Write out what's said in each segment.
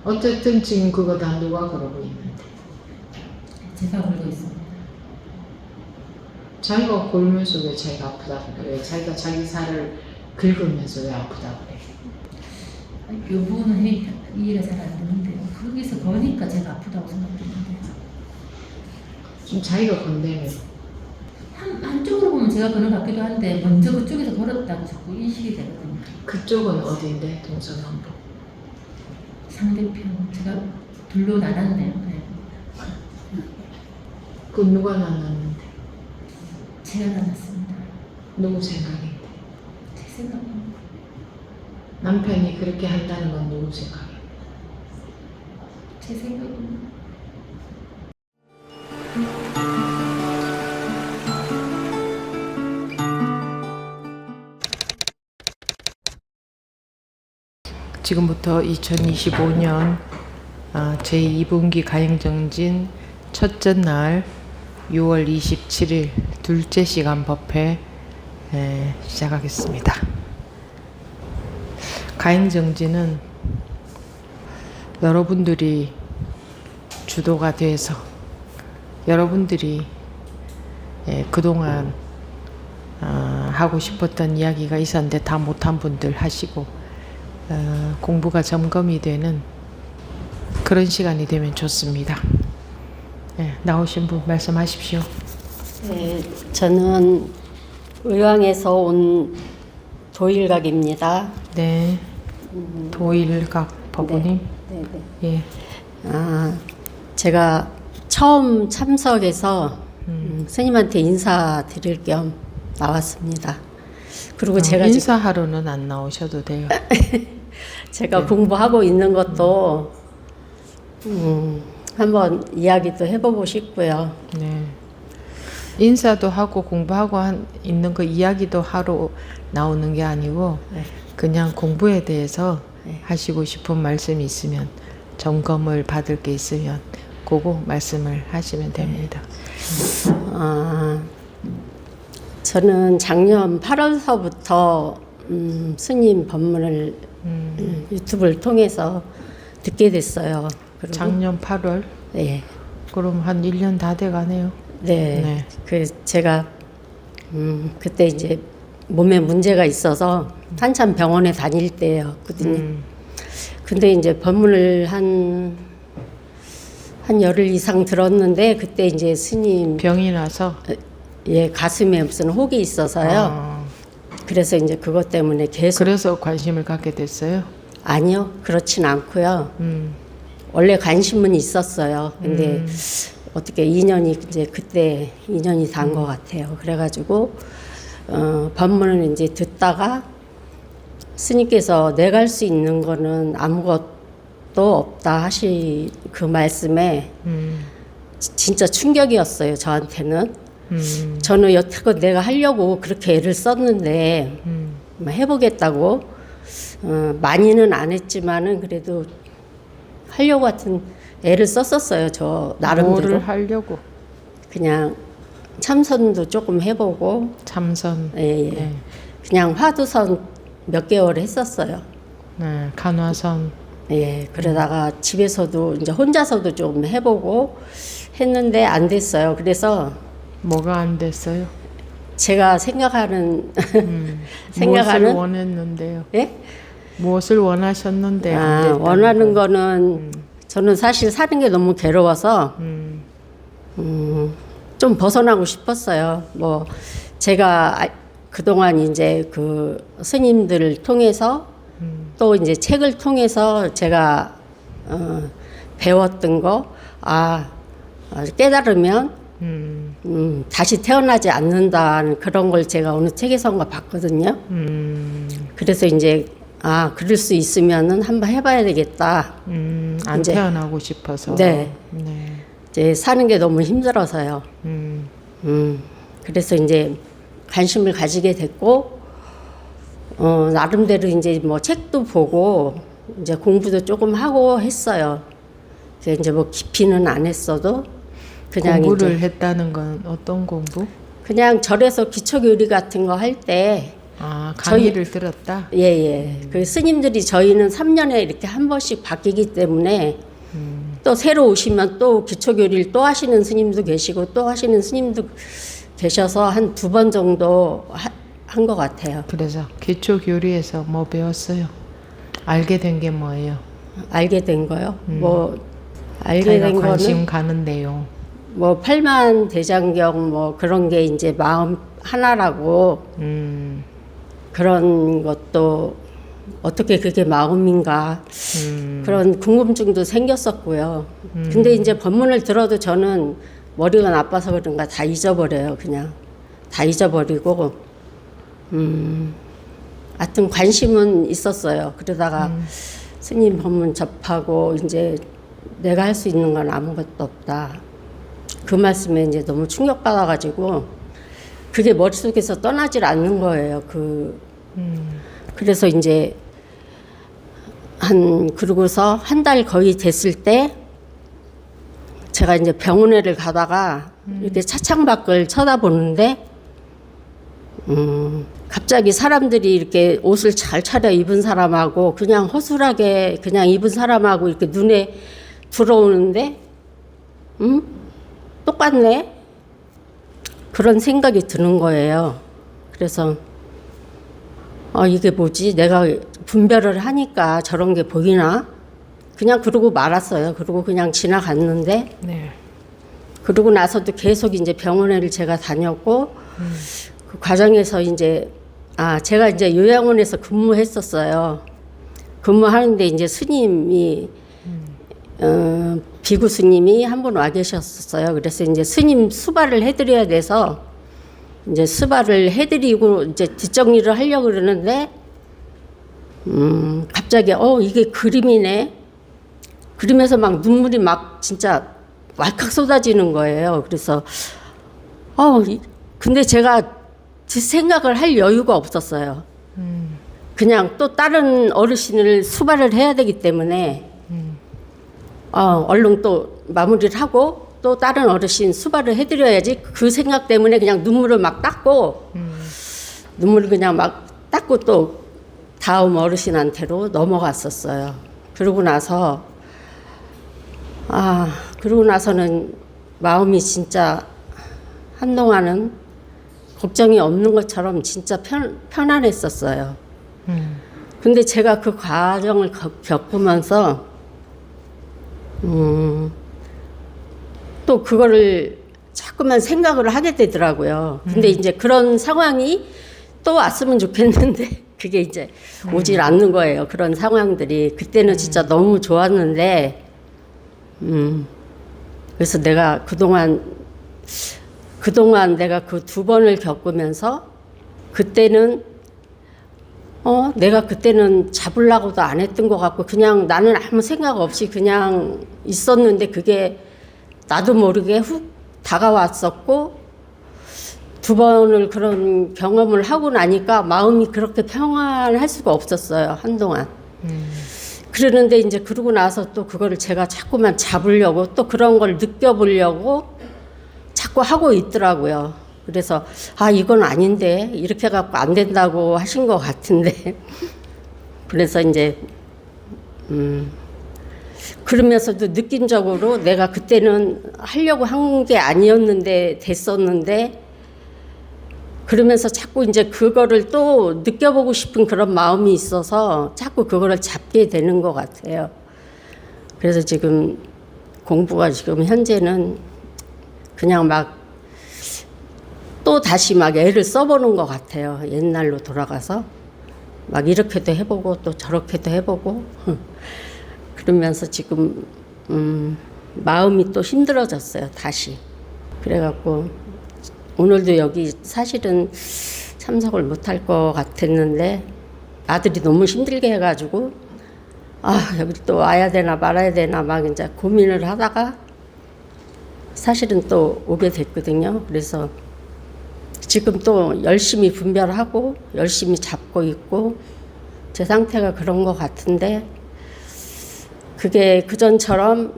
어쨌든 지금 그거 다 누가 그러고 있는데. 제가 걸고 있습니다. 자기가 골면서 왜 자기가 아프다고 그래? 왜 자기가 자기 살을 긁으면서 왜 아프다고 그래? 이 부분은 이해가 잘 안 되는데요. 거기서 거니까 제가 아프다고 생각했는데 좀 자기가 건네면 한쪽으로 보면 제가 그런 것 같기도 한데 먼저 그쪽에서 걸었다고 자꾸 인식이 되거든요. 그쪽은 어디인데? 동서남북. 상대편 제가 둘로 나눴네요. 네. 그 누가 나눴는데? 제가 나눴습니다. 누구 생각인데? 제 생각은 남편이 그렇게 한다는 건 누구 생각이야? 제 생각은 지금부터 2025년 제2분기 가행정진 첫째 날 6월 27일 둘째 시간 법회 시작하겠습니다. 가행정진은 여러분들이 주도가 돼서 여러분들이 그동안 하고 싶었던 이야기가 있었는데 다 못한 분들 하시고 공부가 점검이 되는 그런 시간이 되면 좋습니다. 나오신 분 말씀하십시오. 네, 저는 의왕에서 온 도일각입니다. 네, 도일각 법원님. 네, 네. 예. 제가 처음 참석해서 스님한테 인사드릴 겸 나왔습니다. 그리고 제가 인사하러는 안 나오셔도 돼요. 제가 네. 공부하고 있는 것도 한번 이야기도 해보고 싶고요. 네. 인사도 하고 공부하고 있는 거 이야기도 하러 나오는 게 아니고 네. 그냥 공부에 대해서 네. 하시고 싶은 말씀이 있으면 점검을 받을 게 있으면 그거 말씀을 하시면 됩니다. 저는 작년 8월서부터 스님 법문을 유튜브를 통해서 듣게 됐어요. 그리고 작년 8월? 네. 그럼 한 1년 다 돼가네요. 네. 네. 그 제가 그때 이제 몸에 문제가 있어서 한참 병원에 다닐 때였거든요. 근데 이제 법문을 한 열흘 이상 들었는데 그때 이제 스님 병이 나서 가슴에 무슨 혹이 있어서요. 그래서 이제 그것 때문에 계속 그래서 관심을 갖게 됐어요. 아니요, 그렇진 않고요. 원래 관심은 있었어요. 근데 어떻게 인연이 이제 그때 인연이 단 것 같아요. 그래가지고 법문을 이제 듣다가 스님께서 내가 할 수 있는 거는 아무것도 없다 하시 그 말씀에 진짜 충격이었어요. 저한테는. 저는 여태껏 내가 하려고 그렇게 애를 썼는데 해보겠다고 많이는 안 했지만은 그래도 하려고 하여튼 애를 썼었어요. 저 나름대로. 뭐를 하려고? 그냥 참선도 조금 해보고 참선. 예. 네. 그냥 화두선 몇 개월 했었어요. 네. 간화선. 예, 그러다가 집에서도 이제 혼자서도 좀 해보고 했는데 안 됐어요. 그래서 뭐가 안 됐어요? 제가 생각하는 무엇을 원했는데요? 예? 무엇을 원하셨는데 안 됐다는 원하는 거예요? 거는 저는 사실 사는 게 너무 괴로워서 좀 벗어나고 싶었어요. 뭐 제가 그동안 이제 그 스님들을 통해서 또 이제 책을 통해서 제가 배웠던 거 깨달으면 다시 태어나지 않는다는 그런 걸 제가 어느 책에선가 봤거든요. 그래서 이제 그럴 수 있으면은 한번 해봐야 되겠다. 안 이제, 태어나고 싶어서. 네. 네. 이제 사는 게 너무 힘들어서요. 그래서 이제 관심을 가지게 됐고, 나름대로 이제 뭐 책도 보고, 이제 공부도 조금 하고 했어요. 이제 뭐 깊이는 안 했어도, 그냥 공부를 이제 했다는 건 어떤 공부? 그냥 절에서 기초교리 같은 거 할 때, 아, 강의를 들었다? 예예. 그 스님들이 저희는 3년에 이렇게 한 번씩 바뀌기 때문에 또 새로 오시면 또 기초교리를 또 하시는 스님도 계시고 또 하시는 스님도 계셔서 한 2번 정도 한 것 같아요. 그래서 기초 교리에서 뭐 배웠어요? 알게 된 게 뭐예요? 알게 된 거요? 뭐 알게 자기가 된 관심 거는 가는 내용. 뭐 팔만대장경 뭐 그런 게 이제 마음 하나라고 그런 것도 어떻게 그게 마음인가 그런 궁금증도 생겼었고요. 근데 이제 법문을 들어도 저는 머리가 나빠서 그런가 다 잊어버려요. 그냥 다 잊어버리고 하여튼 관심은 있었어요. 그러다가 스님 법문 접하고 이제 내가 할 수 있는 건 아무것도 없다. 그 말씀에 이제 너무 충격받아가지고 그게 머릿속에서 떠나질 않는 거예요. 그래서 이제 그러고서 한 달 거의 됐을 때 제가 이제 병원에를 가다가 이렇게 차창 밖을 쳐다보는데 갑자기 사람들이 이렇게 옷을 잘 차려 입은 사람하고 그냥 허술하게 그냥 입은 사람하고 이렇게 눈에 들어오는데 똑같네? 그런 생각이 드는 거예요. 그래서 이게 뭐지? 내가 분별을 하니까 저런 게 보이나? 그냥 그러고 말았어요. 그러고 그냥 지나갔는데 네. 그러고 나서도 계속 이제 병원에를 제가 다녔고 그 과정에서 이제 제가 이제 요양원에서 근무했었어요. 근무하는데 이제 스님이 비구 스님이 한 분 와 계셨었어요. 그래서 이제 스님 수발을 해드려야 돼서 이제 수발을 해드리고 이제 뒷정리를 하려고 그러는데 갑자기 이게 그림이네. 그림에서 막 눈물이 막 진짜 왈칵 쏟아지는 거예요. 그래서 근데 제가 생각을 할 여유가 없었어요. 그냥 또 다른 어르신을 수발을 해야 되기 때문에 얼른 또 마무리를 하고 또 다른 어르신 수발을 해드려야지 그 생각 때문에 그냥 눈물을 막 닦고 눈물을 그냥 막 닦고 또 다음 어르신한테로 넘어갔었어요. 그러고 나서는 마음이 진짜 한동안은 걱정이 없는 것처럼 진짜 편안했었어요. 근데 제가 그 과정을 겪으면서 또 그거를 자꾸만 생각을 하게 되더라고요. 근데 이제 그런 상황이 또 왔으면 좋겠는데 그게 이제 오질 않는 거예요. 그런 상황들이. 그때는 진짜 너무 좋았는데 그래서 내가 그동안 내가 그 2번을 겪으면서 그때는 내가 그때는 잡으려고도 안 했던 것 같고 그냥 나는 아무 생각 없이 그냥 있었는데 그게 나도 모르게 훅 다가왔었고 2번을 그런 경험을 하고 나니까 마음이 그렇게 평안할 수가 없었어요. 한동안. 그러는데 이제 그러고 나서 또 그거를 제가 자꾸만 잡으려고 또 그런 걸 느껴보려고 자꾸 하고 있더라고요. 그래서 이건 아닌데 이렇게 갖고 안 된다고 하신 것 같은데 그래서 이제 그러면서도 느낌적으로 내가 그때는 하려고 한 게 아니었는데 됐었는데 그러면서 자꾸 이제 그거를 또 느껴보고 싶은 그런 마음이 있어서 자꾸 그거를 잡게 되는 것 같아요. 그래서 지금 공부가 지금 현재는 그냥 막 또 다시 막 애를 써보는 것 같아요. 옛날로 돌아가서 막 이렇게도 해보고 또 저렇게도 해보고 그러면서 지금 마음이 또 힘들어졌어요. 다시. 그래갖고 오늘도 여기 사실은 참석을 못할 것 같았는데 아들이 너무 힘들게 해가지고 여기 또 와야 되나 말아야 되나 막 이제 고민을 하다가 사실은 또 오게 됐거든요. 그래서 지금 또 열심히 분별하고 열심히 잡고 있고 제 상태가 그런 것 같은데 그게 그전처럼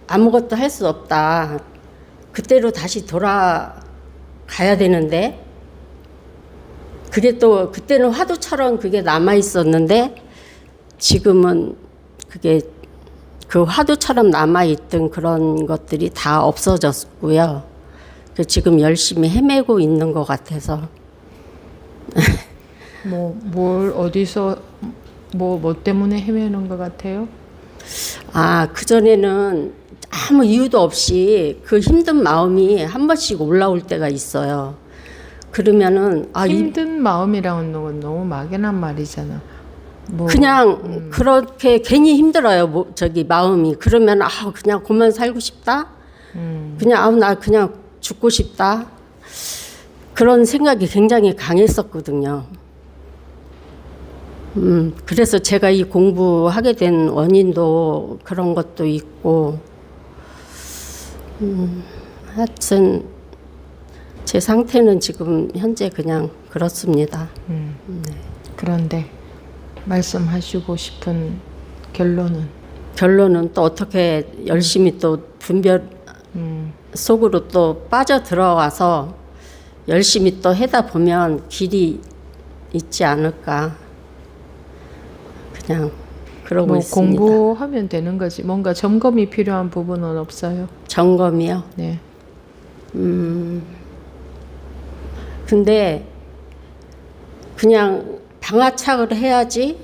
아무것도 할 수 없다. 그때로 다시 돌아가야 되는데 그게 또 그때는 화두처럼 그게 남아 있었는데 지금은 그게 그 화두처럼 남아 있던 그런 것들이 다 없어졌고요. 지금 열심히 헤매고 있는 것 같아서. 뭘 어디서 뭐 때문에 헤매는 것 같아요? 그전에는 아무 이유도 없이 그 힘든 마음이 한 번씩 올라올 때가 있어요. 그러면은 힘든 마음이랑은 너무 막연한 말이잖아. 그냥 그렇게 괜히 힘들어요. 마음이. 그러면 그냥 그만 살고 싶다. 그냥 나 그냥 죽고 싶다. 그런 생각이 굉장히 강했었거든요. 그래서 제가 이 공부하게 된 원인도 그런 것도 있고, 하여튼 제 상태는 지금 현재 그냥 그렇습니다. 네. 그런데 말씀하시고 싶은 결론은 또 어떻게 열심히 또 분별 속으로 또 빠져 들어와서 열심히 또 해다 보면 길이 있지 않을까. 그냥 그러고 있습니다. 공부하면 되는 거지. 뭔가 점검이 필요한 부분은 없어요? 점검이요? 네. 근데 그냥 방아착을 해야지.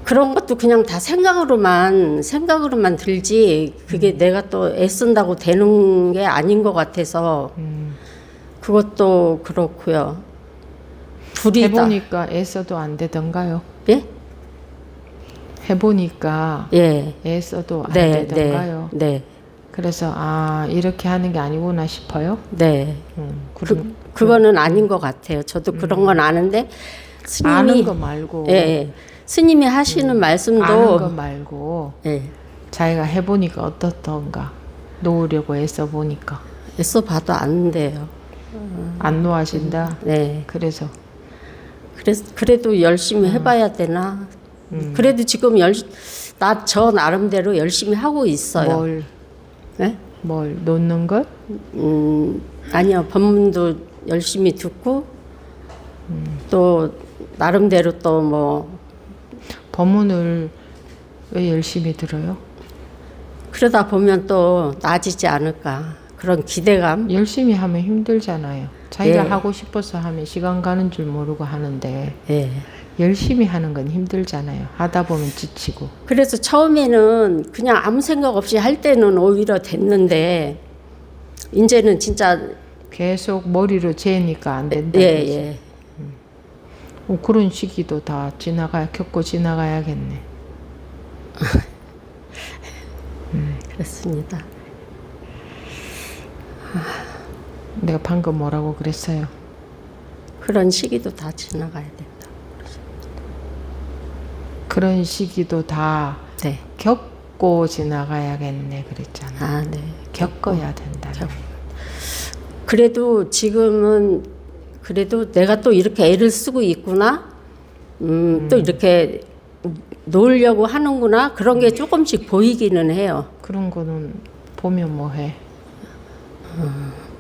그런 것도 그냥 다 생각으로만 들지 그게 내가 또 애쓴다고 되는 게 아닌 것 같아서 그것도 그렇고요. 해보니까 애써도 안 되던가요? 예? 해보니까 예. 애써도 안 네, 되던가요? 네. 그래서 이렇게 하는 게 아니구나 싶어요? 네. 그거는 아닌 것 같아요. 저도 그런 건 아는데 스님이 아는 거 말고 예. 스님이 하시는 말씀도 아는 거 말고 예. 자기가 해보니까 어떻던가 놓으려고 애써 보니까 애써 봐도 안 돼요. 안 놓아진다. 네. 그래서 그래도 열심히 해봐야 되나? 그래도 지금 저 나름대로 열심히 하고 있어요. 뭘 놓는 것? 아니요. 법문도 열심히 듣고 또 나름대로 또 뭐 법문을 왜 열심히 들어요? 그러다 보면 또 나아지지 않을까 그런 기대감. 열심히 하면 힘들잖아요. 자기가 예. 하고 싶어서 하면 시간 가는 줄 모르고 하는데 예. 열심히 하는 건 힘들잖아요. 하다 보면 지치고. 그래서 처음에는 그냥 아무 생각 없이 할 때는 오히려 됐는데 이제는 진짜 계속 머리로 재니까 안 된다. 예. 그런 시기도 다 겪고 지나가야겠네. 그렇습니다. 내가 방금 뭐라고 그랬어요? 그런 시기도 다 지나가야 된다. 그런 시기도 다 네. 겪고 지나가야겠네 그랬잖아. 네. 겪어야 된다. 그래도 지금은 내가 또 이렇게 애를 쓰고 있구나. 또 이렇게 놓으려고 하는구나. 그런 게 조금씩 보이기는 해요. 그런 거는 보면 뭐해?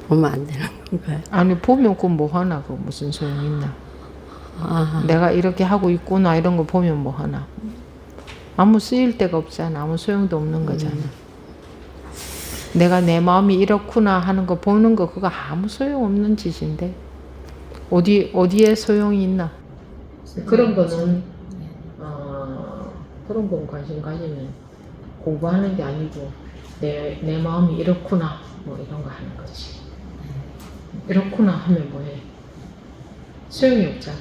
보면 안 되는 건가요? 아니 보면 그건 뭐 하나? 그 무슨 소용 있나? 내가 이렇게 하고 있구나 이런 거 보면 뭐 하나? 아무 쓰일 데가 없잖아. 아무 소용도 없는 거잖아. 내가 내 마음이 이렇구나 하는 거 보는 거 그거 아무 소용 없는 짓인데 어디에 소용이 있나? 그런 거는 그런 건 관심 가지면 공부하는 게 아니고 내 마음이 이렇구나 뭐 이런 거 하는 거지. 이렇구나 하면 뭐해? 소용이 없잖아.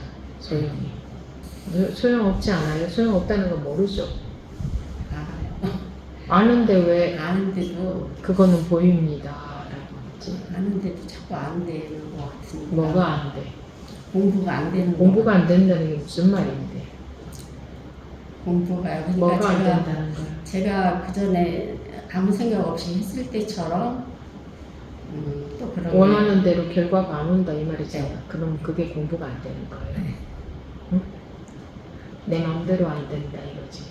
소용없지 않아요? 소용없다는 건 모르죠. 알아요. 아는데 왜 아는데도 그거는 보입니다 라고 하지? 아는데도 자꾸 안 되는 것 같으니까. 뭐가 안 돼? 공부가 안 되는 공부가 안 된다는 게 무슨 말인데? 공부가 그러니까 뭐가 안 된다는 거야? 제가 그 전에 아무 생각 없이 했을 때처럼 또 그런 원하는 대로 결과가 안 온다 이 말이잖아. 네. 그럼 그게 공부가 안 되는 거예요. 응? 내 마음대로 안 된다 이거지.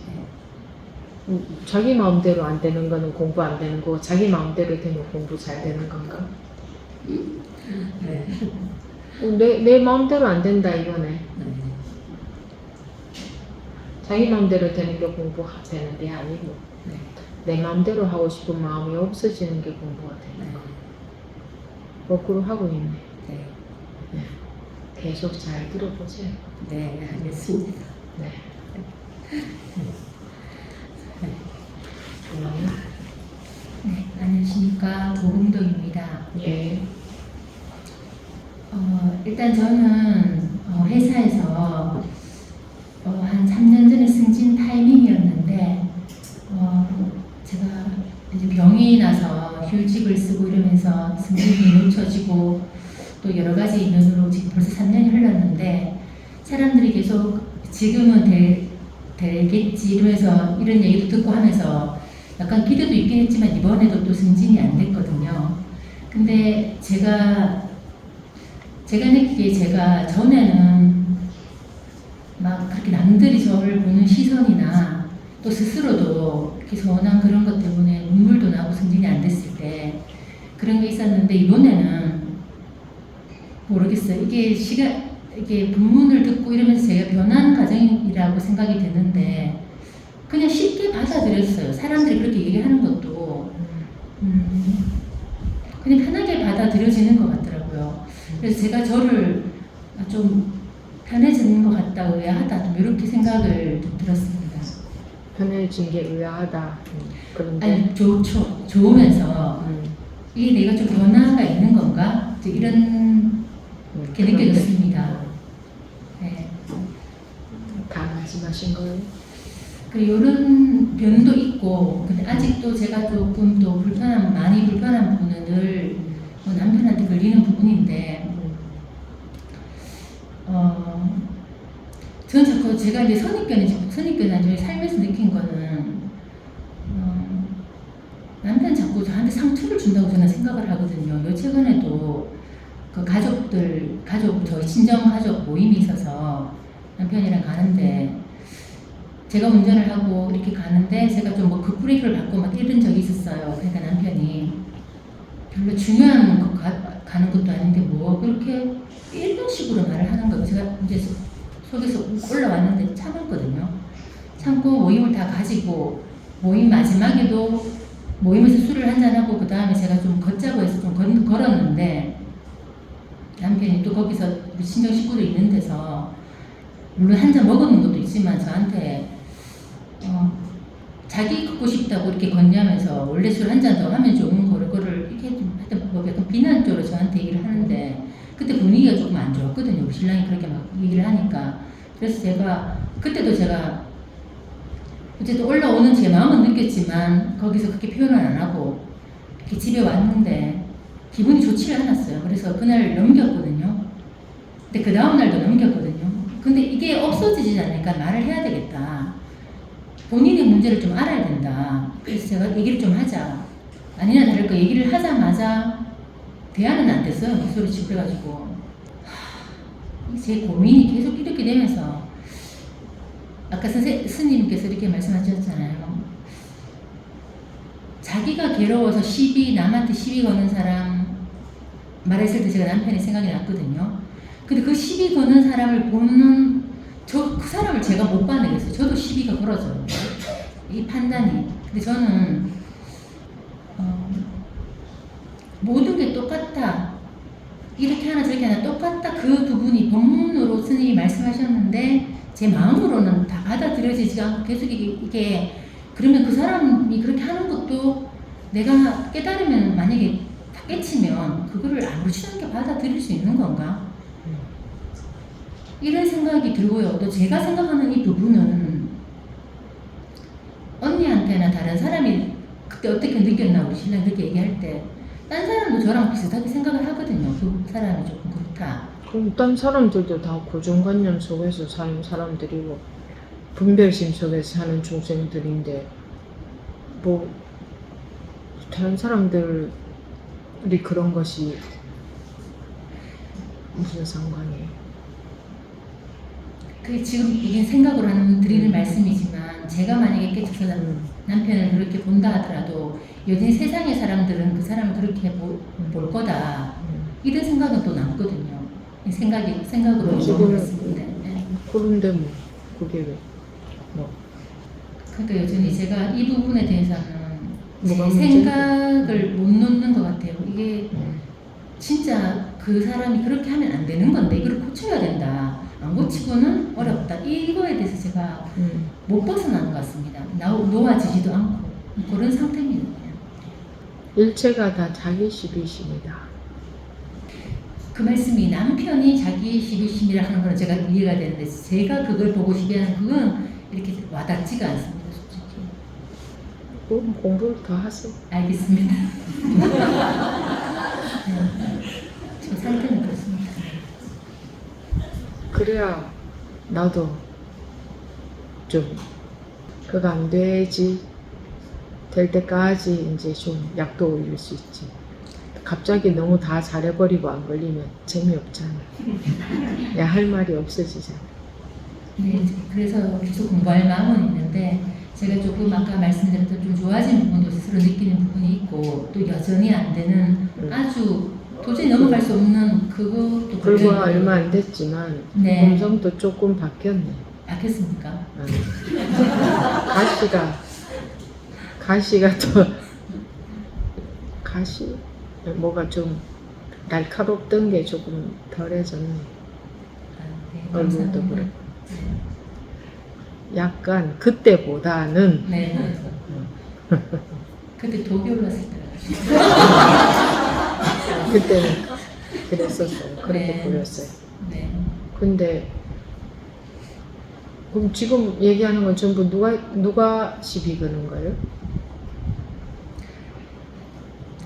자기 마음대로 안 되는 거는 공부 안 되는 거고 자기 마음대로 되면 공부 잘 되는 건가? 네. 내 마음대로 안 된다 이거네. 네. 자기 마음대로 되는 게 공부되는 게 아니고 네. 내 마음대로 하고 싶은 마음이 없어지는 게 공부가 되는 거. 거꾸로 하고 있네. 네. 계속 잘 들어보세요. 네, 알겠습니다. 네. 네, 안녕하십니까. 고금동입니다. 예. 일단 저는 회사에서 한 3년 전에 승진 타이밍이었는데 제가 이제 병이 나서 휴직을 쓰고 이러면서 승진이 놓쳐지고 또 여러 가지 면으로 지금 벌써 3년이 흘렀는데 사람들이 계속 지금은 되겠지 이러면서 이런 얘기도 듣고 하면서 약간 기대도 있긴 했지만 이번에도 또 승진이 안 됐거든요. 근데 제가 느끼기에 제가 전에는 막 그렇게 남들이 저를 보는 시선이나 또 스스로도 이렇게 서운한 그런 것 때문에 눈물도 나고 승진이 안 됐을 때 그런 게 있었는데 이번에는 모르겠어요. 이게 본문을 듣고 이러면서 제가 변한 과정이라고 생각이 되는데 그냥 쉽게 받아들였어요. 사람들이 그렇게 얘기하는 것도 그냥 편하게 받아들여지는 것 같더라고요. 그래서 제가 저를 좀 편해지는 것 같다, 의아하다, 좀 이렇게 생각을 좀 들었습니다. 편해진 게 의아하다. 그런데 아니, 좋으면서 이게 내가 좀 변화가 있는 건가? 이제 이런 게 느껴졌습니다. 네. 다 말씀하신 거예요? 그리고 이런 면도 있고, 근데 아직도 제가 조금 또 많이 불편한 부분은 늘 남편한테 걸리는 부분인데, 저는 자꾸 제가 이제 선입견이 나중에 살면서 느낀 거는, 남편 자꾸 저한테 상처를 준다고 저는 생각을 하거든요. 요 최근에도 그 저희 친정 가족 모임이 있어서 남편이랑 가는데, 제가 운전을 하고 이렇게 가는데 제가 좀 뭐 급브레이크를 밟고 막 이런 적이 있었어요. 그러니까 남편이 별로 중요한 거 가는 것도 아닌데 뭐 그렇게 이런 식으로 말을 하는 거예요. 제가 이제 속에서 올라왔는데 참았거든요. 참고 모임을 다 가지고 모임 마지막에도 모임에서 술을 한잔하고 그 다음에 제가 좀 걷자고 해서 좀 걸었는데 남편이 또 거기서 우리 친정 식구들 있는 데서 물론 한 잔 먹었는 것도 있지만 저한테 자기 걷고 싶다고 이렇게 건냐면서 원래 술 한 잔 더 하면 좋은 거를 이렇게 좀 하여튼 뭐 약간 비난적으로 저한테 얘기를 하는데 그때 분위기가 조금 안 좋았거든요. 우리 신랑이 그렇게 막 얘기를 하니까. 그래서 그때도 제가 어쨌든 올라오는 제 마음은 느꼈지만 거기서 그렇게 표현을 안 하고 이렇게 집에 왔는데 기분이 좋지를 않았어요. 그래서 그날 넘겼거든요. 근데 그 다음날도 넘겼거든요. 근데 이게 없어지지 않으니까 말을 해야 되겠다. 본인의 문제를 좀 알아야 된다. 그래서 제가 얘기를 좀 하자. 아니나 다를까 얘기를 하자마자 대화는 안 됐어요. 목소리치고 그래가지고 제 고민이 계속 이렇게 되면서 아까 스님께서 이렇게 말씀하셨잖아요. 자기가 괴로워서 남한테 시비 거는 사람 말했을 때 제가 남편이 생각이 났거든요. 근데 그 시비 거는 사람을 보는 그 사람을 제가 못 봐내겠어요. 저도 시비가 걸어져요. 이 판단이. 근데 저는 모든 게 똑같다. 이렇게 하나 저렇게 하나 똑같다. 그 부분이 법문으로 스님이 말씀하셨는데 제 마음으로는 다 받아들여지지 않고 계속 이게 그러면 그 사람이 그렇게 하는 것도 내가 깨달으면 만약에 다 깨치면 그거를 아무렇지 않게 받아들일 수 있는 건가? 이런 생각이 들고요. 또 제가 생각하는 이 부분은 언니한테나 다른 사람이 그때 어떻게 느꼈나 우리 신랑 그렇게 얘기할 때 딴 사람도 저랑 비슷하게 생각을 하거든요. 그 사람이 조금 그렇다. 그럼 딴 사람들도 다 고정관념 속에서 사는 사람들이고 분별심 속에서 사는 중생들인데 뭐 다른 사람들이 그런 것이 무슨 상관이에요? 그게 지금 이게 생각으로 드리는 말씀이지만 제가 만약에 깨쳐서 남편을 그렇게 본다 하더라도 요즘 세상의 사람들은 그 사람을 그렇게 볼 거다 이런 생각은 또 남거든요. 생각으로 지금 먹었습니다. 네. 그런데 뭐 그게 왜 뭐. 그러니까 여전히 제가 이 부분에 대해서는 제 뭐가 문제인데? 생각을 못 놓는 것 같아요. 이게 진짜 그 사람이 그렇게 하면 안 되는 건데 이걸 고쳐야 된다. 안 고치고는 어렵다. 이거에 대해서 제가 못 벗어나는 것 같습니다. 놓아지지도 않고 그런 상태입니다. 그냥. 일체가 다 자기 시비심이다. 그 말씀이 남편이 자기 시비심이라 하는 건 제가 이해가 되는데 제가 그걸 보고 시비하는 그건 이렇게 와닿지가 않습니다. 솔직히. 그럼 공부를 더 하세요. 알겠습니다. 네. 저 상태는 그렇습니다. 그래야 나도 좀 그거 안 되지 될 때까지 이제 좀 약도 올릴 수 있지. 갑자기 너무 다 잘해버리고 안 걸리면 재미없잖아. 야, 할 말이 없어지잖아. 네, 그래서 계속 공부할 마음은 있는데 제가 조금 아까 말씀드렸던 좀 좋아진 부분도 스스로 느끼는 부분이 있고 또 여전히 안 되는 아주 도저히 넘어갈 수 없는 그것도 불과 얼마 안 됐지만 네. 음성도 조금 바뀌었네. 바뀌었습니까? 가시가 더 가시 뭐가 좀 날카롭던 게 조금 덜해졌네. 네, 얼굴도 감사합니다. 그렇고 약간 그때보다는 네. 그때 독이 올랐을 때. 그때는 그랬었어요. 그렇게 네. 보였어요. 네. 근데 그럼 지금 얘기하는 건 전부 누가 시비 거는 거예요?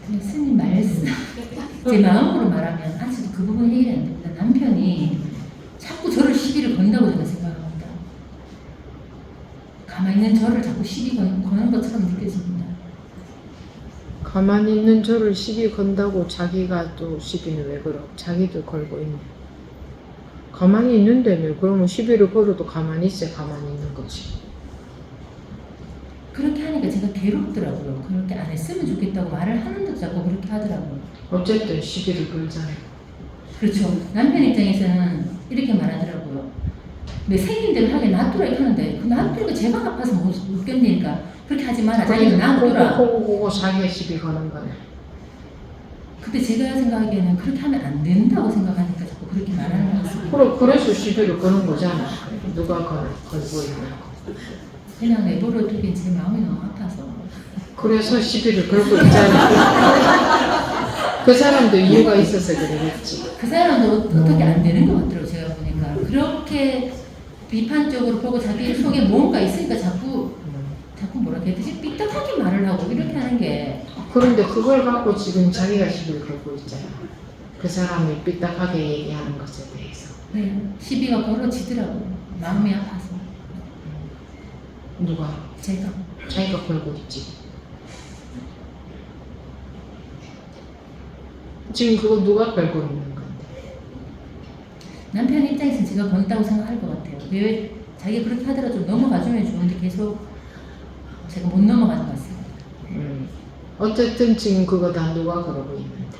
그냥 스님 말씀. 제 마음으로 말하면 아직도 그 부분 해결이 안 됩니다. 남편이 자꾸 저를 시비를 건다고 저는 생각합니다. 가만히 있는 저를 자꾸 시비 거는 것처럼 느껴집니다. 가만히 있는 저를 시비 건다고 자기가 또 시비는 왜 걸어? 자기도 걸고 있네. 가만히 있는다며. 그러면 시비를 걸어도 가만히 있어야 가만히 있는 거지. 그렇게 하니까 제가 괴롭더라고요. 그렇게 안 했으면 좋겠다고 말을 하는데도 자꾸 그렇게 하더라고요. 어쨌든 시비를 걸잖아요. 그렇죠. 남편 입장에서는 이렇게 말하더라고요. 내 생긴 대로 하게 놔두라 이렇게 하는데 그 놔두니까 제가 아파서 못 견디니까 그렇게 하지 마라. 자기가 놔두라. 그거 자기가 시비 거는 거네. 근데 제가 생각하기에는 그렇게 하면 안 된다고 생각하니까 자꾸 그렇게 말하는 것 같습니다. 그래서 시비를 거는 거잖아. 누가 걸고 있냐고. 그냥 내버려 두기엔 제 마음이 너무 아파서. 그래서 시비를 걸고 있잖아. 그 사람도 이유가 있어서 그러겠지. 그 사람도 어떻게 안 되는 것 같더라고요. 제가 보니까. 그렇게 비판적으로 보고 자기 속에 뭔가 있으니까 자꾸 뭐라 해야 되지? 삐딱하게 말을 하고 이렇게 하는 게. 그런데 그걸 갖고 지금 자기가 시비를 걸고 있잖아. 그 사람이 삐딱하게 얘기하는 것에 대해서. 네, 시비가 벌어지더라고요. 마음이 아파서. 누가? 제가. 자기가 걸고 있지. 지금 그거 누가 걸고 있는 건데? 남편 입장에서는 제가 건다고 생각할 것 같아요. 왜 자기가 그렇게 하더라도 좀 넘어가주면 좋은데 계속 제가 못 넘어가는 것 같습니다. 어쨌든 지금 그거 다 누가 그러고 있는데?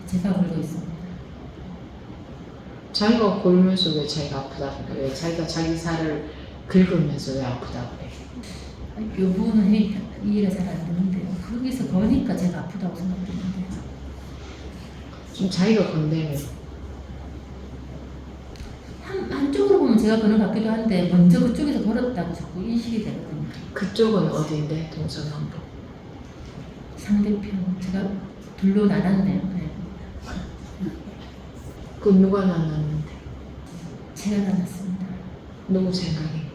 제가 걸고 있습니다. 자기가 골면서 왜 자기가 아프다고 그래? 왜 자기가 자기 살을 긁으면서 왜 아프다고 그래? 이 부분은 이해가 잘 안 되는데요. 거기서 거니까 제가 아프다고 생각되는데요. 좀 자기가 건대면 한쪽으로 보면 제가 거는 것 같기도 한데 먼저 그쪽에서 걸었다고 자꾸 인식이 되거든요. 그쪽은 어디인데? 동서남북. 상대편 제가 둘로 나눴네요. 네. 그 누가 나눴는데? 제가 나눴습니다. 누구 생각인데?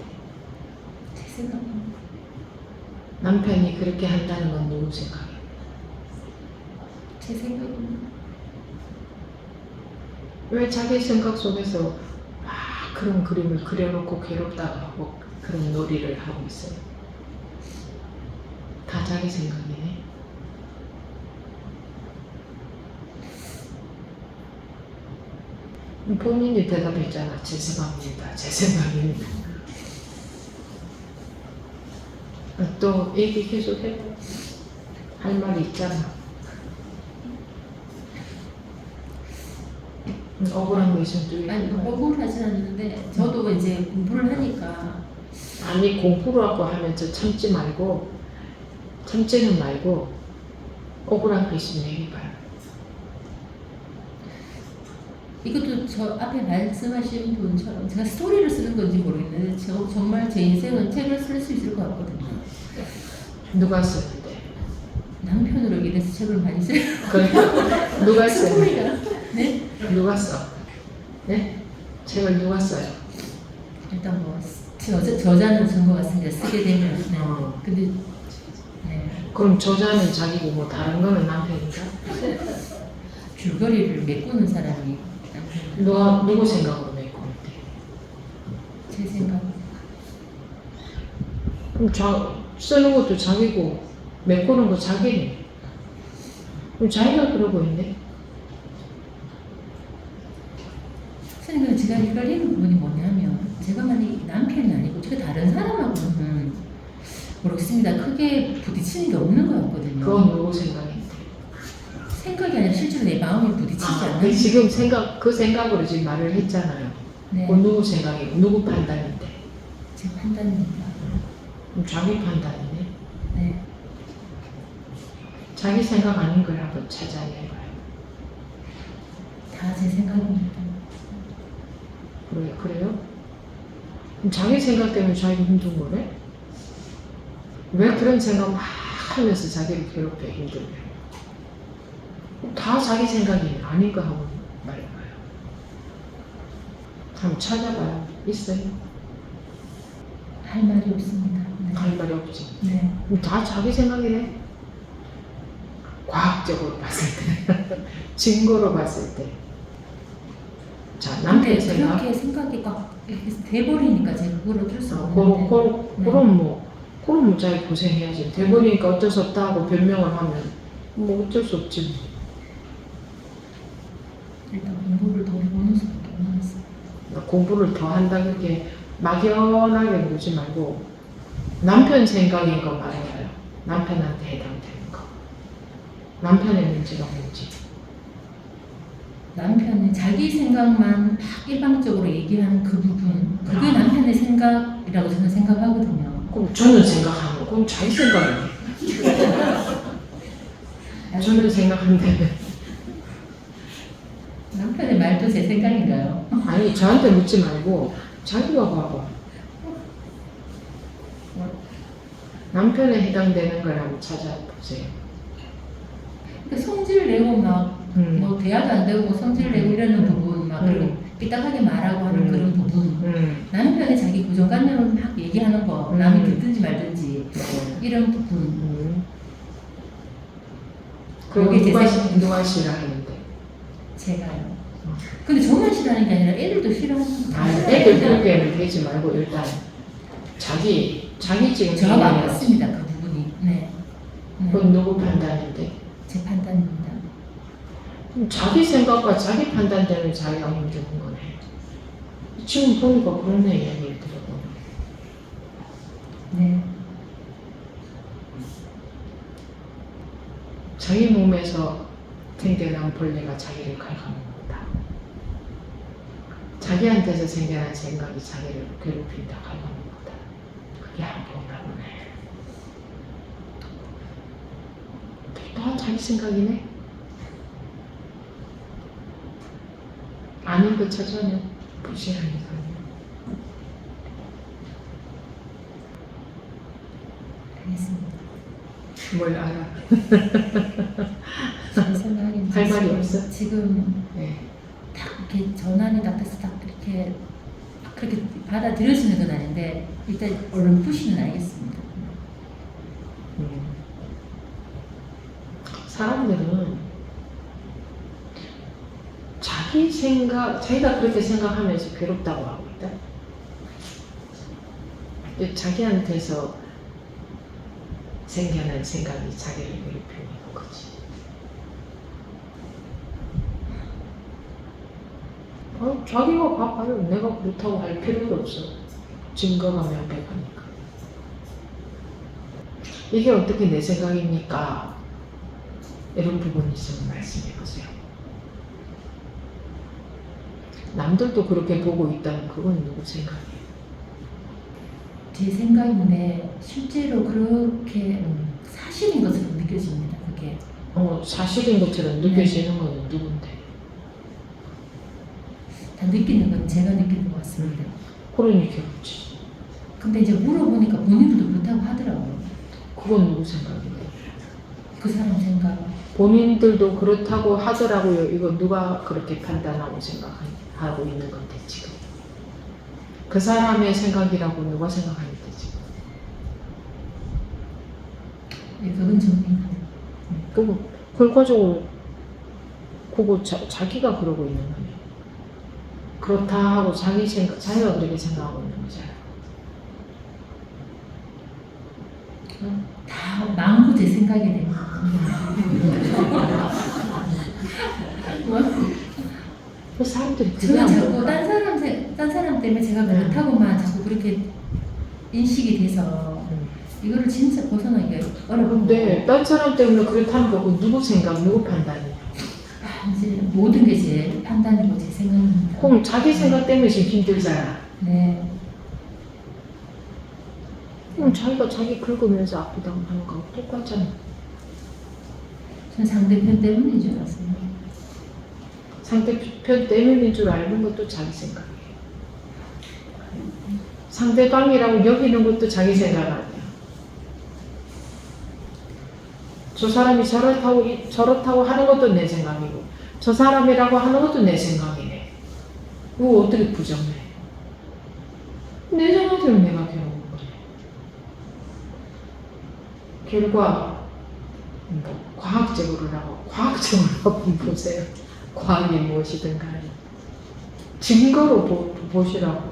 제 생각입니다. 남편이 그렇게 한다는 건 누구 생각이야? 제 생각입니다. 왜 자기 생각 속에서 막 그런 그림을 그려놓고 괴롭다고 하고 그런 놀이를 하고 있어요? 다 자기 생각이네. 본인이 대답했잖아. 제 생각입니다. 제 생각입니다. 또 얘기 계속 해. 할 말이 있잖아. 억울한 거 있으면 또 아니 억울하진 않는데 저도 이제 공부를 하니까 아니 공부를 하고 하면서 참지 말고 참지는 말고 억울한 거 있으면 얘기해봐요. 이것도 저 앞에 말씀하신 분처럼 제가 스토리를 쓰는 건지 모르겠는데 정말 제 인생은 책을 쓸 수 있을 것 같거든요. 누가 썼는데? 남편으로 일해서 책을 많이 써요. 그러니까 누가 써? 스토리가 네? 누가 써? 네? 책을 누가 써요? 일단 뭐 저자는 준 것 같습니다. 쓰게 되면. 네. 근데 네. 그럼 저자는 자기고 뭐 다른 거는 남편인가? 줄거리를 메꾸는 사람이 남편이에요. 누구 생각으로 메꾸는데? 제 생각. 그럼 쓰는 것도 자기고 메꾸는 거 자기네. 그럼 자기가 그러고 있네. 선생님 제가 헷갈리는 부분이 뭐냐면 제가 만약에 남편이 아니고 제가 다른 사람하고는 모르겠습니다. 크게 부딪히는 게 없는 것 같거든요. 그건 누구 생각인데? 생각이 아니라 실제로 내 마음이 부딪히지 않는. 그 지금 그 생각으로 지금 말을 했잖아요. 네. 그건 누구 생각이고 누구 판단인데? 제 판단입니다. 그럼 자기 판단이네. 네. 자기 생각 아닌 걸 한번 찾아내봐요. 다 제 생각입니다. 그래요? 그럼 자기 생각 때문에 자기가 힘든 거네? 왜 그런 생각 막 하면서 자기를 괴롭혀 힘들게? 다 자기 생각이 아닌 거 하고 말해봐요. 한번 찾아봐요. 있어요? 할 말이 없습니다. 네. 할 말이 없지. 네. 그럼 다 자기 생각이네? 과학적으로 봤을 때, 증거로 봤을 때. 자, 남편 근데 생각. 그렇게 생각이 막 이렇게 돼버리니까 제가 그걸 어쩔 수 없는데. 그럼 뭐 자기 고생해야지. 돼버리니까 어쩔 수 없다 하고 변명을 하면 뭐 어쩔 수 없지. 일단 공부를 더 해보는 수밖에 없는 것 같습니다. 공부를 더 한다 그렇게 막연하게 보지 말고 남편 생각인 거 말해봐요. 남편한테 해당되는 거. 남편의 문제가 뭔지. 남편은 자기 생각만 막 일방적으로 얘기하는 그 부분, 그게 남편의 생각이라고 저는 생각하거든요. 그럼 저는 생각하는 거. 그럼 자기 생각이네. 저는 생각하는데 남편의 말도 제 생각인가요? 아니 저한테 묻지 말고 자기가 봐봐. 남편에 해당되는 걸 한번 찾아보세요. 그러니까 성질 내고 막 뭐 대화도 안 되고 성질 내고 이러는 부분, 막 그리고 삐딱하게 말하고 하는 그런 부분, 남편이 자기 고정관념을 막 얘기하는 거, 남이 듣든지 말든지 이런 부분. 그리고 그게 제 누가 싫어하는데? 제가요. 근데 저만 싫어하는 게 아니라 애들도 싫어하는 거. 애들 그렇게는 되지 말고 일단 자기 지금 저하고 안 생각이 맞습니다. 그 부분이. 네. 그건 누구 판단인데? 제 판단입니다. 그럼 자기 생각과 자기 판단 때문에 자기가 힘드는 거네. 지금 보니까 그러네 이야기를 들어보면. 네. 자기 몸에서 생겨난 벌레가 자기를 갉아먹는다. 자기한테서 생겨난 생각이 자기를 괴롭힌다, 갉아먹는다. 그게 안 보나 보네. 다 자기 생각이네. 아닌 것 찾아내 부실하니까요. 알겠습니다. 뭘 알아? 제 생각에는 할 말이 없어? 지금 네. 딱 이렇게 전환이 딱 돼서 딱 이렇게 그렇게 받아들여지는 건 아닌데 일단 얼른 푸시는 알겠습니다. 사람들은 자기가 그렇게 생각하면서 괴롭다고 하고 있다. 근데 자기한테서 생겨난 생각이 자기를 괴롭히는 거지. 자기가 봐봐요. 내가 그렇다고 할 필요도 없어. 증거가 명백하니까. 이게 어떻게 내 생각입니까? 이런 부분이 있으면 말씀해 보세요. 남들도 그렇게 보고 있다면 그건 누구 생각이에요? 제 생각인데 실제로 그렇게 사실인 것으로 느껴집니다. 그게 사실인 것처럼 느껴지는 건 누군데? 다 느끼는 건 제가 느끼는 것 같습니다. 그러니까 그렇지. 근데 이제 물어보니까 본인들도 그렇다고 하더라고요. 그건 누구 생각이에요? 그 사람 생각. 본인들도 그렇다고 하더라고요. 이거 누가 그렇게 판단하고 생각하고 있는 건데 지금. 그 사람의 생각이라고 누가 생각하는데 지금. 네, 그건 정리입니다. 그거 결과적으로 그거 자기가 그러고 있는 거예요. 그렇다 하고 자기가 그렇게 생각하고 있는 거잖아요. 다 망고 제 생각이네요. 그 사람들이 제가 그냥 자꾸 딴 사람 때문에 제가 그렇다고만 자꾸 그렇게 인식이 돼서 이거를 진짜 벗어나기가 어려운 근데 딴 사람 때문에 그렇다는 거고 누구 생각, 누구 판단이에요? 이제 모든 게 제 판단이고 제 생각입니다. 그럼 자기 생각 때문에 지금 힘들잖아. 네. 그럼 자기가 자기 긁으면서 아프다고 하는 거하고 똑같잖아. 전 상대편 때문인 줄 알았어요. 상대편 때문인 줄 아는 것도 자기 생각이에요. 상대방이라고 여기는 것도 자기 생각 아니야. 저 사람이 저렇다고 하는 것도 내 생각이고 저 사람이라고 하는 것도 내 생각이네. 이거 어떻게 부정해? 내 생각대로 내가 괴로운 거네. 결과 과학적으로 한번 보세요. 과학이 무엇이든 간에 증거로 보시라고.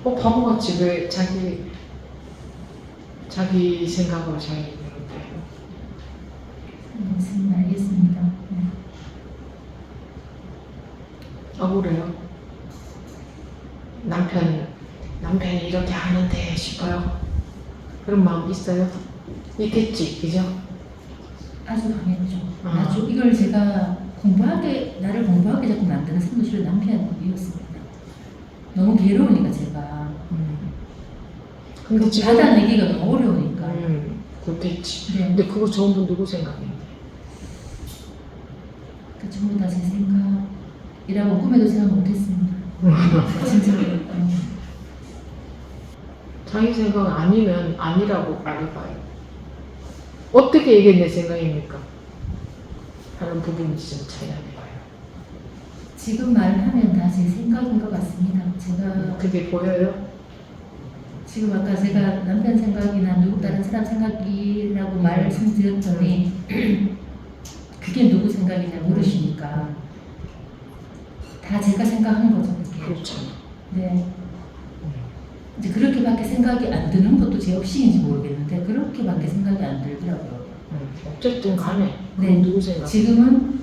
바보같이 왜 자기 생각으로 자기 그런데요. 무슨 알겠습니다. 네. 억울해요. 남편이 이렇게 하는데 싶어요. 그런 마음 있어요? 있겠지, 그죠? 아주 강했죠. 이걸 제가 나를 공부하게 자꾸 만드는 사무실 남편이었습니다. 너무 괴로우니까 제가. 근데 지금 받아내기가 너무 어려우니까. 그렇겠지. 네. 근데 그거 전부 누구 생각인데? 그 전부 다 제 생각이라고 꿈에도 생각 못했습니다. 진짜로. 자기 생각 아니면 아니라고 말해봐요. 어떻게 이게 내 생각입니까? 하는 부분이 좀 차이나봐요. 지금 말하면 다 제 생각인 것 같습니다. 제가 그게 보여요? 지금 아까 제가 남편 생각이나 누구 다른 사람 생각이라고 말씀드렸더니 그게 누구 생각이냐 물으시니까 다 제가 생각한 거죠. 그게. 그렇죠. 네. 이제 그렇게밖에 생각이 안 드는 것도 제 업식인지 모르겠는데 그렇게밖에 생각이 안 들더라고요. 어쨌든 간에 네. 누구 생각? 지금은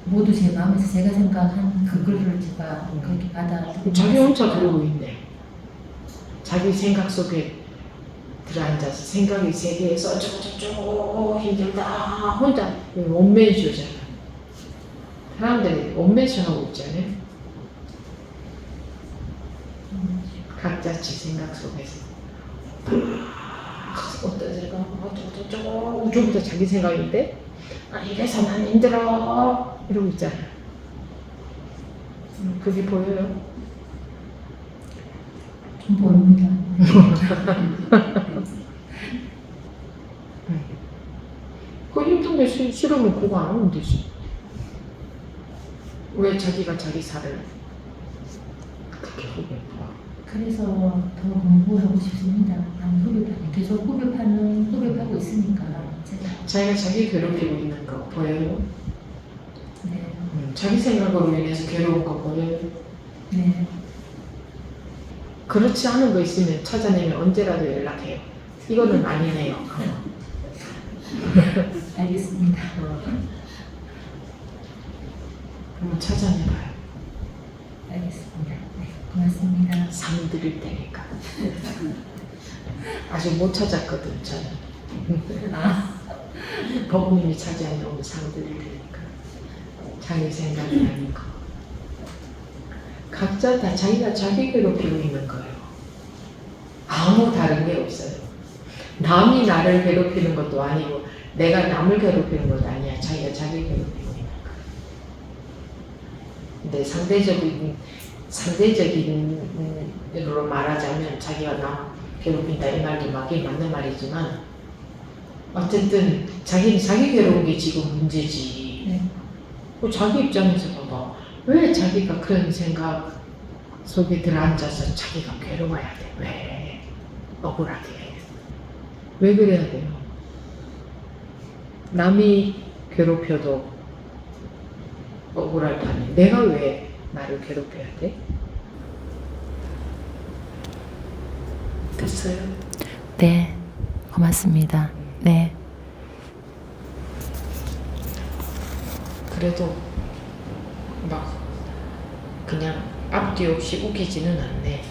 모두 제 마음에서 제가 생각한 그거를 제가 그렇게 받아. 자기 혼자 그러고 있네. 자기 생각 속에 들어앉아서 생각이 세계에서 어쩌고저쩌고 힘들다 혼자 원맨쇼잖아. 사람들이 원맨쇼 하고 있잖아요. 각자 지 생각 속에서 어떤 생각 어쩌고저쩌고 전부 다 자기 생각인데 이래서 난 힘들어 이러고 있잖아. 그게 보여요? 좀 보입니다. 그 힘든데 싫으면 그거 안 하면 되지. 왜 자기가 자기 살을 그렇게 후벼파? 그래서 더 공부하고 싶습니다. 계속 후벼파고 있으니까 제가. 자기가 자기 괴롭히고 있는 거 보여요? 네. 자기 생각으로 인해서 괴로운 거 보여요? 네. 그렇지 않은 거 있으면 찾아내면 언제라도 연락해요. 이거는 아니네요. 알겠습니다. 한번 찾아내봐요. 알겠습니다. 네. 고맙습니다. 상 드릴 테니까. 아직 못 찾았거든, 저는. 법무님이 찾아내면 상 드릴 테니까. 자기 생각이 아닌 거. 각자 다 자기가 자기 괴롭히고 있는 거예요. 아무 다른 게 없어요. 남이 나를 괴롭히는 것도 아니고 내가 남을 괴롭히는 것도 아니야. 자기가 자기 괴롭히고 있는 거예요. 근데 상대적인으로 말하자면 자기가 남 괴롭힌다 이 말도 맞는 말이지만 어쨌든 자기는 자기 괴로운 게 지금 문제지. 네. 자기 입장에서 봐봐. 왜 자기가 그런 생각 속에 들어앉아서 자기가 괴로워야 돼? 왜? 억울하게. 왜 그래야 돼요? 남이 괴롭혀도 억울할 판에 내가 왜 나를 괴롭혀야 돼? 됐어요? 네, 고맙습니다. 네. 그래도 막 그냥 앞뒤 없이 웃기지는 않네.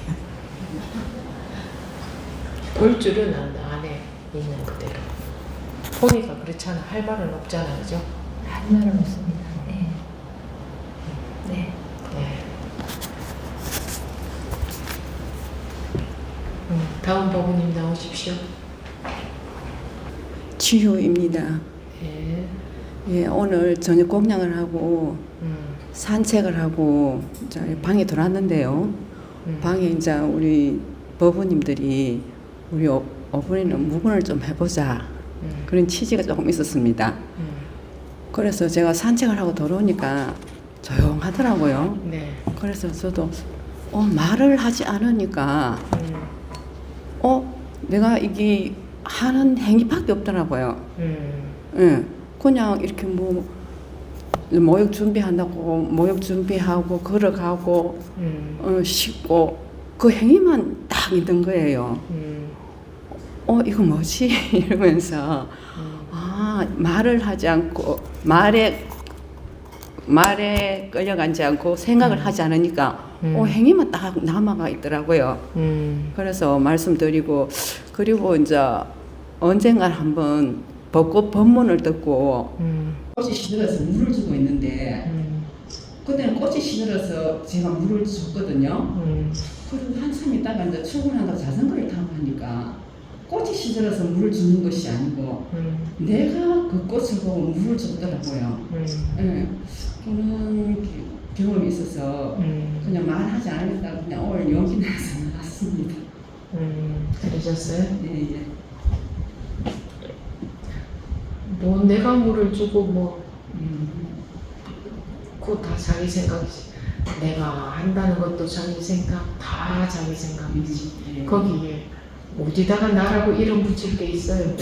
볼 줄은 안다. 안에 있는 그대로. 보니까 그렇잖아. 할 말은 없잖아. 그죠? 할 말은 없습니다. 네. 네. 네. 다음 법원님 나오십시오. 지효입니다. 예. 예, 오늘 저녁 공양을 하고 산책을 하고 이제 방에 들어왔는데요. 방에 이제 우리 법원님들이 우리 어머니는 무근을 좀 해보자 그런 취지가 조금 있었습니다. 그래서 제가 산책을 하고 들어오니까 조용하더라고요. 네. 그래서 저도 말을 하지 않으니까 내가 이게 하는 행위밖에 없더라고요. 예, 그냥 이렇게 뭐 모욕 준비한다고 모욕 준비하고 걸어가고 씻고 그 행위만 딱 있는 거예요. 이거 뭐지? 이러면서 말을 하지 않고 말에 끌려가지 않고 생각을 하지 않으니까 행위만 딱 남아가 있더라고요. 그래서 말씀드리고 그리고 이제 언젠가 한번 벚꽃 법문을 듣고 꽃이 시들어서 물을 주고 있는데 그때는 꽃이 시들어서 제가 물을 줬거든요. 그리고 한참 있다가 이제 출근한다고 자전거를 타고 하니까 꽃이 시들어서 물을 주는 것이 아니고 내가 그 꽃을 보고 물을 줬더라고요. 예, 그런 경험이 있어서 그냥 말하지 않으니까 그냥 오늘 용기 내서 나왔습니다. 그러셨어요? 예, 예. 뭐 내가 물을 주고 그거 다 자기 생각이지. 내가 한다는 것도 자기 생각, 다 자기 생각이지. 거기에 어디다가 나라고 이름 붙일 게 있어요?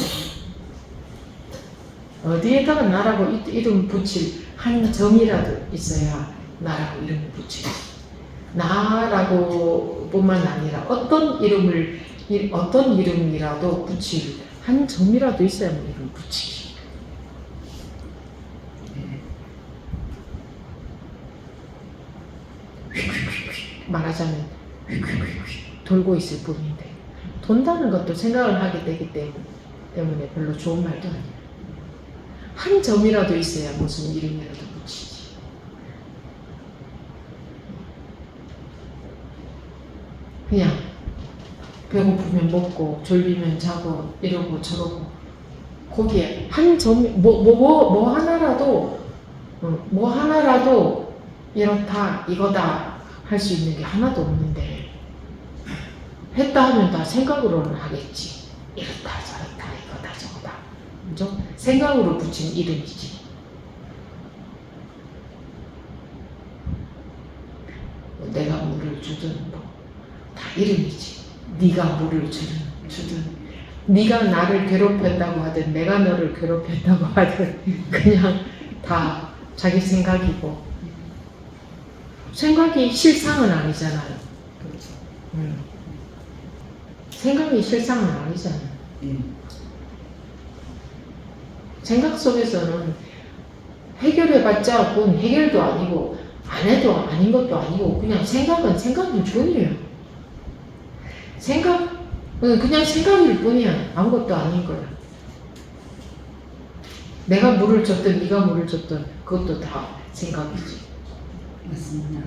어디에다가 나라고 이름 붙일 한 점이라도 있어야 나라고 이름을 붙이지. 나라고 뿐만 아니라 어떤 이름이라도 붙일 한 점이라도 있어야만 이름 붙이지. 말하자면 돌고 있을 뿐인데 돈다는 것도 생각을 하게 되기 때문에 별로 좋은 말도 아니에요. 한 점이라도 있어야 무슨 이름이라도 붙이지. 그냥 배고프면 먹고 졸리면 자고 이러고 저러고 거기에 한 점이 뭐 하나라도 이렇다 이거다 할 수 있는 게 하나도 없는데 했다 하면 다 생각으로는 하겠지. 이렇다 저렇다 이거다 저거다. 그죠? 생각으로 붙인 이름이지. 내가 물을 주든 다 이름이지. 네가 물을 주든 네가 나를 괴롭혔다고 하든 내가 너를 괴롭혔다고 하든 그냥 다 자기 생각이고 생각이 실상은 아니잖아요. 생각이 실상은 아니잖아요. 생각 속에서는 해결해봤자 그건 해결도 아니고 안 해도 아닌 것도 아니고 그냥 생각은 생각일 뿐이에요. 그냥 생각일 뿐이야. 아무것도 아닌 거야. 내가 물을 줬든 네가 물을 줬든 그것도 다 생각이지. 맞습니다.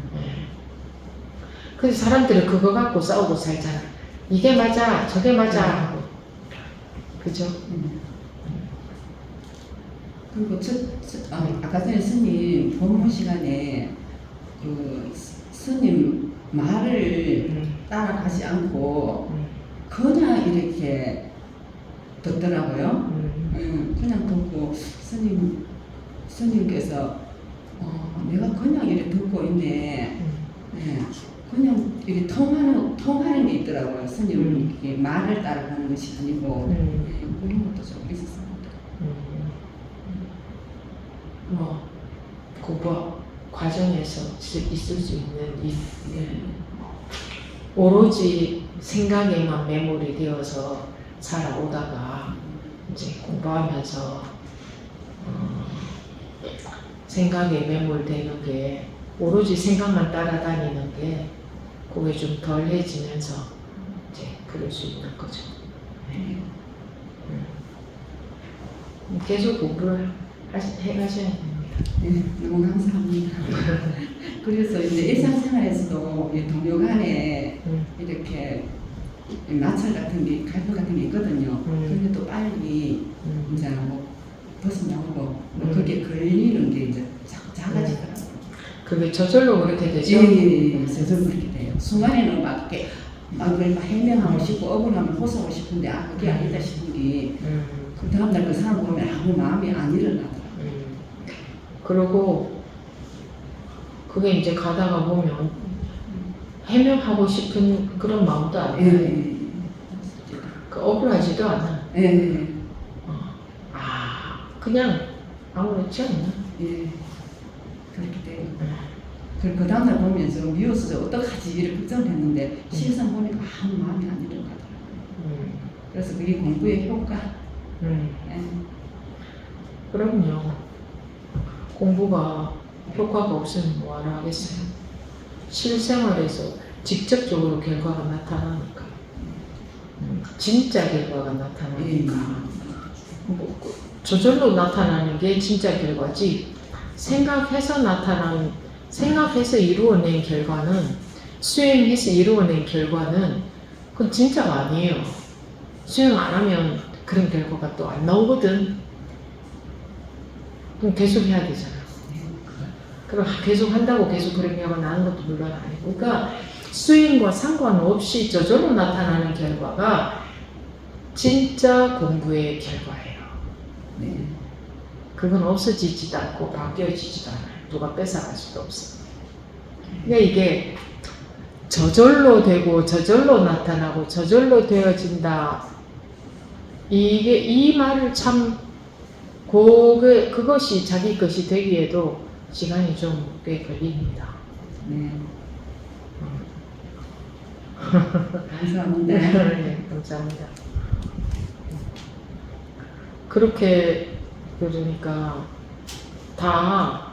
그래서 사람들은 그거 갖고 싸우고 살잖아. 이게 맞아, 저게 맞아 하고. 그죠? 그리고 아까 전에 스님 법문 시간에 그 스님 말을 따라가지 않고 그냥 이렇게 듣더라고요. 그냥 듣고 스님께서 내가 그냥 이렇게 듣고 있네. 예, 그냥 이렇게 통하는 게 있더라고요. 스님 이렇게 말을 따라가는 것이 아니고 그런 것도 좀 있었습니다. 뭐 공부 과정에서 있을 수 있는 오로지 생각에만 매몰이 되어서 살아오다가 이제 공부하면서 생각에 매몰되는 게 오로지 생각만 따라다니는 게 그게 좀 덜해지면서 이제 그럴 수 있는 거죠. 계속 공부를 해가셔야 됩니다. 네, 너무 감사합니다. 그래서 이제 일상생활에서도 이 동료 간에 이렇게 마찰 같은 게, 갈등 같은 게 있거든요. 근데 또 빨리 이제 뭐 벗어나고 뭐 그게 걸리는 게 이제 자꾸 작아지더라고요. 그게 저절로 그렇게 되죠? 예, 저절로 그렇게 돼요. 순간에는 막 이렇게 막 해명하고 싶고 억울하면 호소하고 싶은데 그게 아니다 싶은 게 그 다음날 그 사람 보면 아무 마음이 안 일어나더라고요. 그리고 그게 이제 가다가 보면 해명하고 싶은 그런 마음도 안 나요. 예. 억울하지도 않아. 예. 그냥 아무렇지 않나. 예. 그렇게 돼요. 그 다음날 보면서 미워서 어떡하지 이렇게 걱정을 했는데 실상 보니까 아무 마음이 안 일어나더라고요. 그래서 그게 공부의 효과. 예. 그럼요. 공부가 효과가 없으면 뭐하러 하겠어요. 실생활에서 직접적으로 결과가 나타나니까. 진짜 결과가 나타나니까. 뭐, 저절로 나타나는 게 진짜 결과지, 생각해서 이루어낸 결과는, 수행해서 이루어낸 결과는 그건 진짜가 아니에요. 수행 안 하면 그런 결과가 또 안 나오거든. 그럼 계속 해야 되잖아. 그럼 계속 한다고 계속 그런 결과가 나는 것도 물론 아니고. 그러니까 수행과 상관없이 저절로 나타나는 결과가 진짜 공부의 결과예요. 네. 그건 없어지지도 않고 바뀌어지지도 않아요. 누가 뺏어갈 수도 없어요. 그러니까 이게 저절로 되고 저절로 나타나고 저절로 되어진다. 이 말을 참 그것이 자기 것이 되기에도 시간이 좀 꽤 걸립니다. 네. 감사합니다. 네, 감사합니다. 그렇게 그러니까 다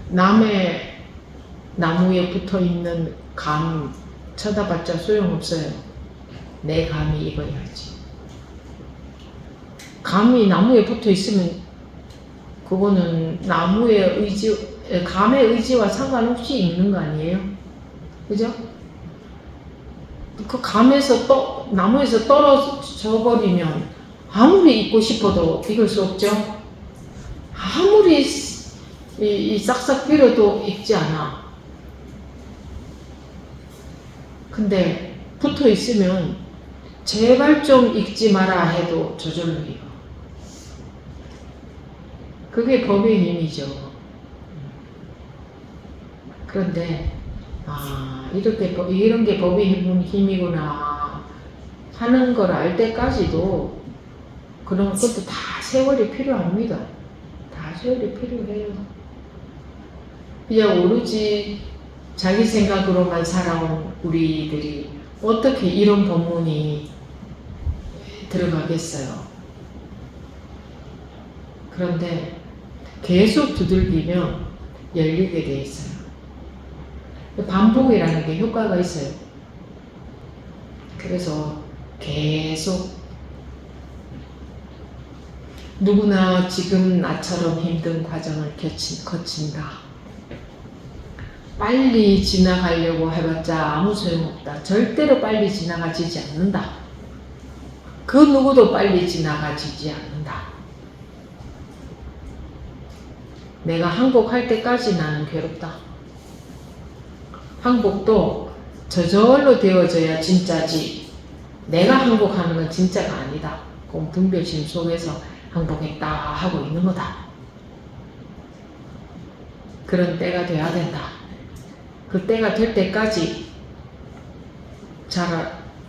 남의 나무에 붙어 있는 감 쳐다봤자 소용없어요. 내 감이 익어야지. 감이 나무에 붙어 있으면 그거는 감의 의지와 상관없이 익는 거 아니에요? 그죠? 그 감에서 나무에서 떨어져 버리면 아무리 익고 싶어도 익을 수 없죠? 아무리 이 싹싹 빌어도 익지 않아. 근데 붙어 있으면 제발 좀 익지 마라 해도 저절로 익어. 그게 법의 힘이죠. 그런데 이런 게 법의 힘이구나 하는 걸 알 때까지도 그런 것도 다 세월이 필요합니다. 다 세월이 필요해요. 그냥 오로지 자기 생각으로만 살아온 우리들이 어떻게 이런 법문이 들어가겠어요. 그런데 계속 두들기면 열리게 돼 있어요. 반복이라는 게 효과가 있어요. 그래서 계속 누구나 지금 나처럼 힘든 과정을 거친다. 빨리 지나가려고 해봤자 아무 소용없다. 절대로 빨리 지나가지지 않는다. 그 누구도 빨리 지나가지지 않는다. 내가 항복할 때까지 나는 괴롭다. 항복도 저절로 되어져야 진짜지. 내가 항복하는 건 진짜가 아니다. 그건 분별심 속에서 항복했다 하고 있는 거다. 그런 때가 돼야 된다. 그 때가 될 때까지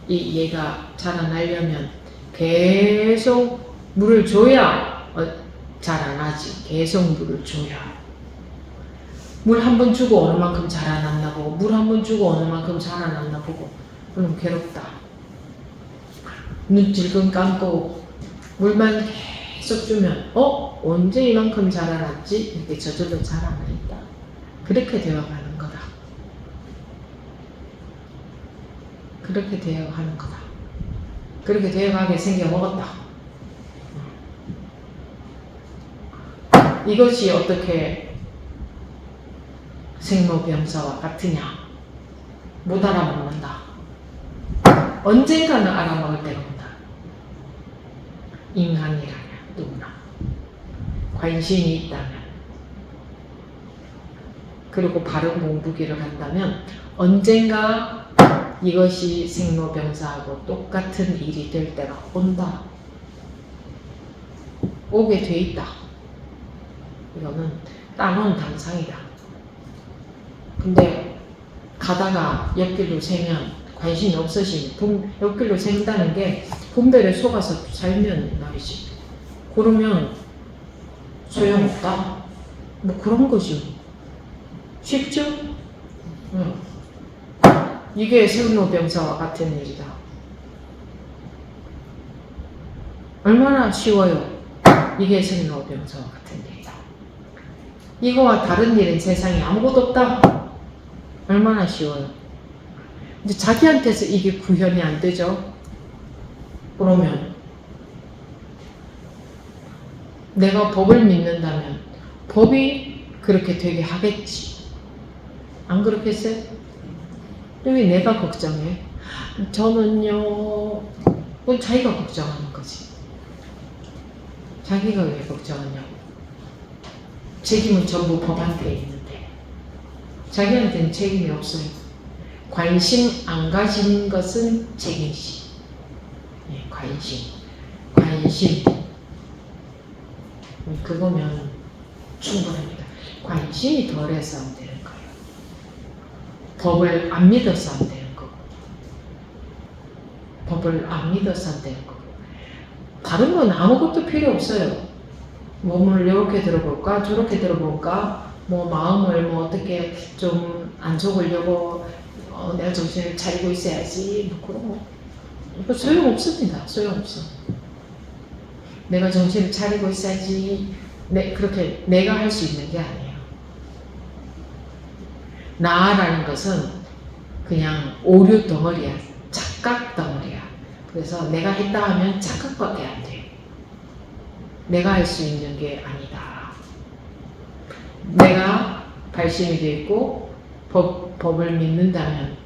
얘가 자라나려면 계속 물을 줘야 자라나지. 계속 물을 줘야. 물 한 번 주고 어느 만큼 자라났나 보고, 물 한 번 주고 어느 만큼 자라났나 보고, 그럼 괴롭다. 눈 질끈 감고 물만 계속 주면 언제 이만큼 자라났지? 이렇게 저절로 자라나 있다. 그렇게 되어가는 거다. 그렇게 되어가는 거다. 그렇게 되어가게 생겨 먹었다. 이것이 어떻게 생로병사와 같으냐? 못 알아먹는다. 언젠가는 알아먹을 때가 온다. 인간이라면 누구나 관심이 있다면, 그리고 바른 공부기를 한다면 언젠가 이것이 생로병사하고 똑같은 일이 될 때가 온다. 오게 돼 있다. 이거는 따놓은 당상이다. 근데 가다가 옆길로 새면 관심이 없으시면, 옆길로 샌다는 게 분별에 속아서 살면 말이지. 그러면 소용없다. 뭐 그런 거지. 쉽죠? 응. 이게 생로병사와 같은 일이다. 얼마나 쉬워요. 이게 생로병사와 같은 일이다. 이거와 다른 일은 세상에 아무것도 없다. 얼마나 쉬워요. 이제 자기한테서 이게 구현이 안 되죠. 그러면 내가 법을 믿는다면 법이 그렇게 되게 하겠지. 안 그렇겠어요? 왜 내가 걱정해? 저는요, 그건 자기가 걱정하는 거지. 자기가 왜 걱정하냐고. 책임은 전부 법한테 있는데 자기한테는 책임이 없어요. 관심 안 가진 것은 책임시. 네, 관심. 그거면 충분합니다. 관심이 덜해서 안 되는 거예요. 법을 안 믿어서 안 되는 거고, 법을 안 믿어서 안 되는 거고, 다른 건 아무것도 필요 없어요. 몸을 이렇게 들어볼까, 저렇게 들어볼까, 뭐 마음을 뭐 어떻게 좀 안 속으려고 내가 정신을 차리고 있어야지, 뭐 그런 거. 이거 소용없습니다. 소용없어. 내가 정신을 차리고 있어야지, 그렇게 내가 할 수 있는 게 아니에요. 나라는 것은 그냥 오류 덩어리야. 착각 덩어리야. 그래서 내가 했다 하면 착각밖에 안 돼. 내가 할 수 있는 게 아니다. 내가 발심이 되어 있고 법을 믿는다면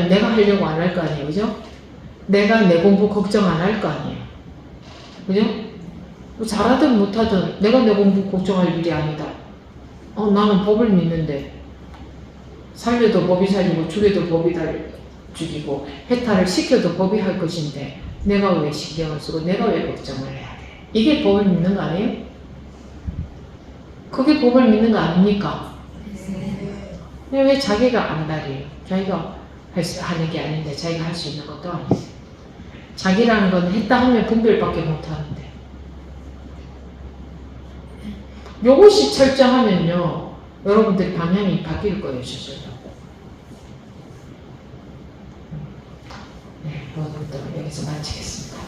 내가 하려고 안 할 거 아니에요. 그죠? 내가 내 공부 걱정 안 할 거 아니에요. 그죠? 잘하든 못하든 내가 내 공부 걱정할 일이 아니다. 나는 법을 믿는데 살려도 법이 살리고 죽여도 법이 죽이고 해탈을 시켜도 법이 할 것인데 내가 왜 신경을 쓰고 내가 왜 걱정을 해야 돼? 이게 법을 믿는 거 아니에요? 그게 법을 믿는 거 아닙니까? 근데 왜 자기가 안달이에요? 자기가 하는 게 아닌데 자기가 할 수 있는 것도 아니에요. 자기라는 건 했다 하면 분별밖에 못하는데, 요것이 철저하면요 여러분들 방향이 바뀔 거예요. 저절로. 네, 오늘부터 여기서 마치겠습니다.